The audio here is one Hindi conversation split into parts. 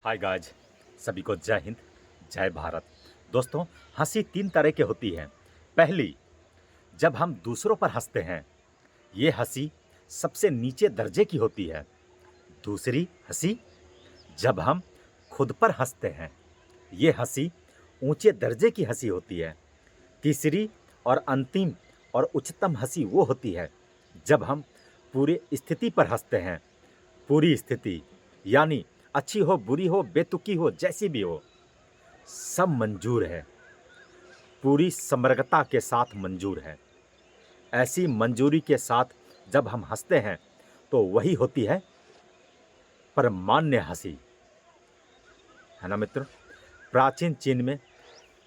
हाय गाइज, सभी को जय हिंद, जय भारत। दोस्तों, हंसी तीन तरह की होती है। पहली, जब हम दूसरों पर हंसते हैं, ये हंसी सबसे नीचे दर्जे की होती है। दूसरी हंसी, जब हम खुद पर हंसते हैं, ये हंसी ऊंचे दर्जे की हंसी होती है। तीसरी और अंतिम और उच्चतम हंसी वो होती है जब हम पूरी स्थिति पर हंसते हैं। पूरी स्थिति यानी अच्छी हो, बुरी हो, बेतुकी हो, जैसी भी हो, सब मंजूर है। पूरी समग्रता के साथ मंजूर है। ऐसी मंजूरी के साथ जब हम हंसते हैं तो वही होती है परमान्य हंसी, है ना मित्र। प्राचीन चीन में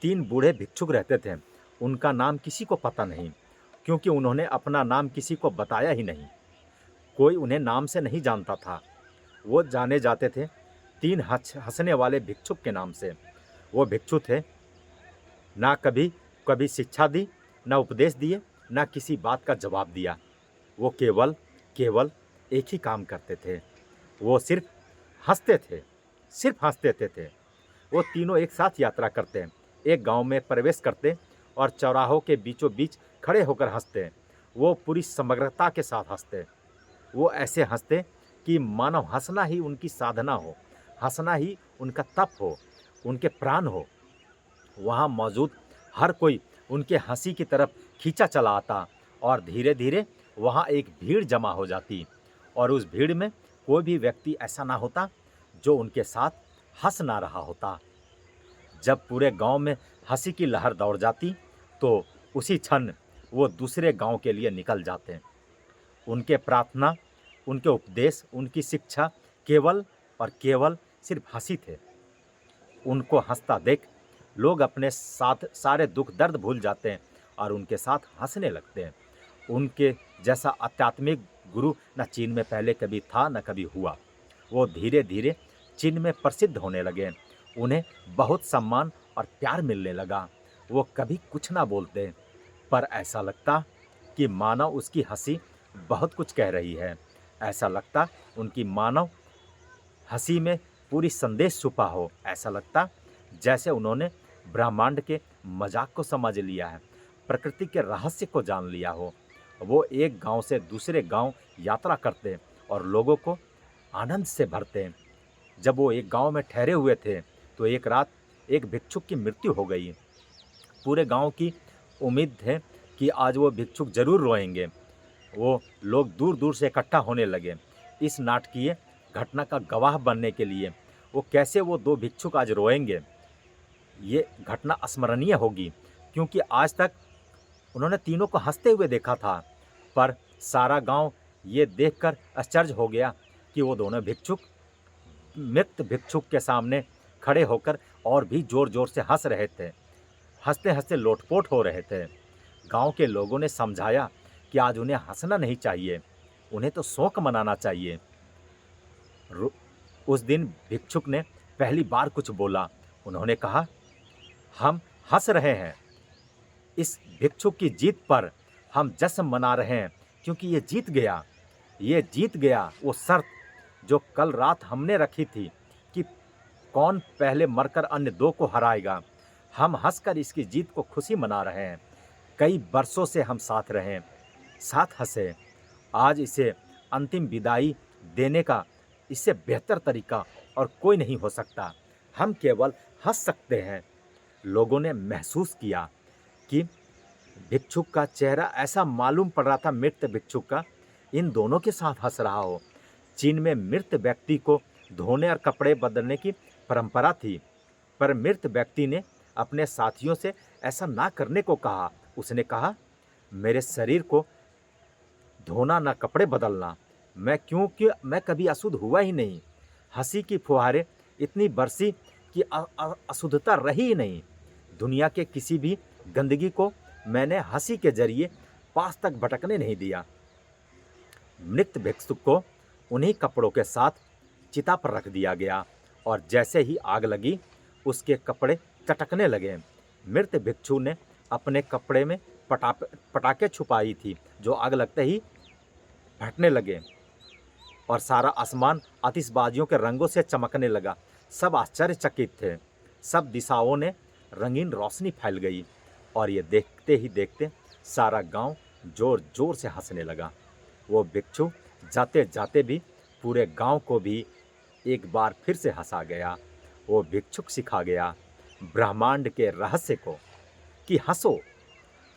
तीन बूढ़े भिक्षुक रहते थे। उनका नाम किसी को पता नहीं, क्योंकि उन्होंने अपना नाम किसी को बताया ही नहीं। कोई उन्हें नाम से नहीं जानता था। वो जाने जाते थे तीन हंसने वाले भिक्षुक के नाम से। वो भिक्षु थे, ना कभी कभी शिक्षा दी, ना उपदेश दिए, ना किसी बात का जवाब दिया। वो केवल केवल एक ही काम करते थे, वो सिर्फ हंसते थे, सिर्फ हंसते थे। वो तीनों एक साथ यात्रा करते, एक गांव में प्रवेश करते और चौराहों के बीचों बीच खड़े होकर हंसते। वो पूरी समग्रता के साथ हंसते। वो ऐसे हंसते कि मानो हंसना ही उनकी साधना हो, हंसना ही उनका तप हो, उनके प्राण हो। वहाँ मौजूद हर कोई उनके हंसी की तरफ खींचा चला आता और धीरे धीरे वहाँ एक भीड़ जमा हो जाती। और उस भीड़ में कोई भी व्यक्ति ऐसा ना होता जो उनके साथ हंस ना रहा होता। जब पूरे गांव में हंसी की लहर दौड़ जाती तो उसी क्षण वो दूसरे गांव के लिए निकल जाते। उनके प्रार्थना, उनके उपदेश, उनकी शिक्षा केवल और केवल सिर्फ हंसी थे। उनको हंसता देख लोग अपने साथ सारे दुख दर्द भूल जाते हैं और उनके साथ हंसने लगते हैं। उनके जैसा आध्यात्मिक गुरु न चीन में पहले कभी था न कभी हुआ। वो धीरे धीरे चीन में प्रसिद्ध होने लगे। उन्हें बहुत सम्मान और प्यार मिलने लगा। वो कभी कुछ ना बोलते, पर ऐसा लगता कि मानव उसकी हंसी बहुत कुछ कह रही है। ऐसा लगता उनकी मानव हंसी में पूरी संदेश छुपा हो। ऐसा लगता जैसे उन्होंने ब्रह्मांड के मजाक को समझ लिया है, प्रकृति के रहस्य को जान लिया हो। वो एक गांव से दूसरे गांव यात्रा करते और लोगों को आनंद से भरते। जब वो एक गांव में ठहरे हुए थे तो एक रात एक भिक्षुक की मृत्यु हो गई। पूरे गांव की उम्मीद है कि आज वो भिक्षुक जरूर रोएंगे। वो लोग दूर दूर से इकट्ठा होने लगे इस नाटकीय घटना का गवाह बनने के लिए। वो कैसे वो दो भिक्षुक आज रोएंगे, ये घटना अस्मरणीय होगी, क्योंकि आज तक उन्होंने तीनों को हंसते हुए देखा था। पर सारा गांव ये देखकर आश्चर्य हो गया कि वो दोनों भिक्षुक मृत भिक्षुक के सामने खड़े होकर और भी जोर जोर से हंस रहे थे, हंसते हंसते लोटपोट हो रहे थे। गांव के लोगों ने समझाया कि आज उन्हें हंसना नहीं चाहिए, उन्हें तो शोक मनाना चाहिए। उस दिन भिक्षुक ने पहली बार कुछ बोला। उन्होंने कहा, हम हंस रहे हैं इस भिक्षुक की जीत पर। हम जश्न मना रहे हैं क्योंकि ये जीत गया। ये जीत गया वो शर्त जो कल रात हमने रखी थी कि कौन पहले मरकर अन्य दो को हराएगा। हम हंसकर इसकी जीत को खुशी मना रहे हैं। कई बरसों से हम साथ रहे, साथ हंसे। आज इसे अंतिम विदाई देने का इससे बेहतर तरीका और कोई नहीं हो सकता। हम केवल हंस सकते हैं। लोगों ने महसूस किया कि भिक्षुक का चेहरा ऐसा मालूम पड़ रहा था, मृत भिक्षुक का इन दोनों के साथ हंस रहा हो। चीन में मृत व्यक्ति को धोने और कपड़े बदलने की परंपरा थी, पर मृत व्यक्ति ने अपने साथियों से ऐसा ना करने को कहा। उसने कहा, मेरे शरीर को धोना ना कपड़े बदलना, क्योंकि मैं कभी अशुद्ध हुआ ही नहीं। हंसी की फुहारें इतनी बरसी कि अशुद्धता रही ही नहीं। दुनिया के किसी भी गंदगी को मैंने हंसी के जरिए पास तक भटकने नहीं दिया। मृत भिक्षुक को उन्हीं कपड़ों के साथ चिता पर रख दिया गया और जैसे ही आग लगी उसके कपड़े चटकने लगे। मृत भिक्षु ने अपने कपड़े में पटाखे छुपाई थी जो आग लगते ही फटने लगे और सारा आसमान आतिशबाजियों के रंगों से चमकने लगा। सब आश्चर्यचकित थे। सब दिशाओं ने रंगीन रोशनी फैल गई और ये देखते ही देखते सारा गांव जोर जोर से हंसने लगा। वो भिक्षु जाते जाते भी पूरे गांव को भी एक बार फिर से हंसा गया। वो भिक्षुक सिखा गया ब्रह्मांड के रहस्य को कि हंसो,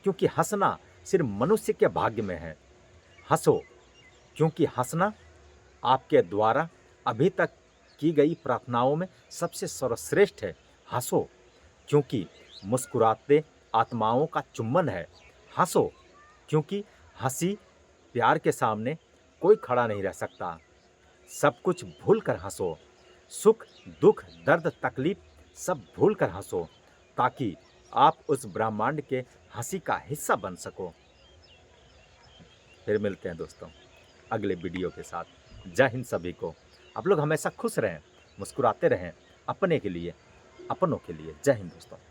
क्योंकि हंसना सिर्फ मनुष्य के भाग्य में है। हंसो, क्योंकि हंसना आपके द्वारा अभी तक की गई प्रार्थनाओं में सबसे सर्वश्रेष्ठ है। हंसो, क्योंकि मुस्कुराते आत्माओं का चुंबन है। हंसो, क्योंकि हंसी प्यार के सामने कोई खड़ा नहीं रह सकता। सब कुछ भूल कर हंसो, सुख दुख दर्द तकलीफ सब भूल कर हंसो, ताकि आप उस ब्रह्मांड के हंसी का हिस्सा बन सको। फिर मिलते हैं दोस्तों अगले वीडियो के साथ। जय हिंद सभी को। आप लोग हमेशा खुश रहें, मुस्कुराते रहें, अपने के लिए, अपनों के लिए। जय हिंद दोस्तों।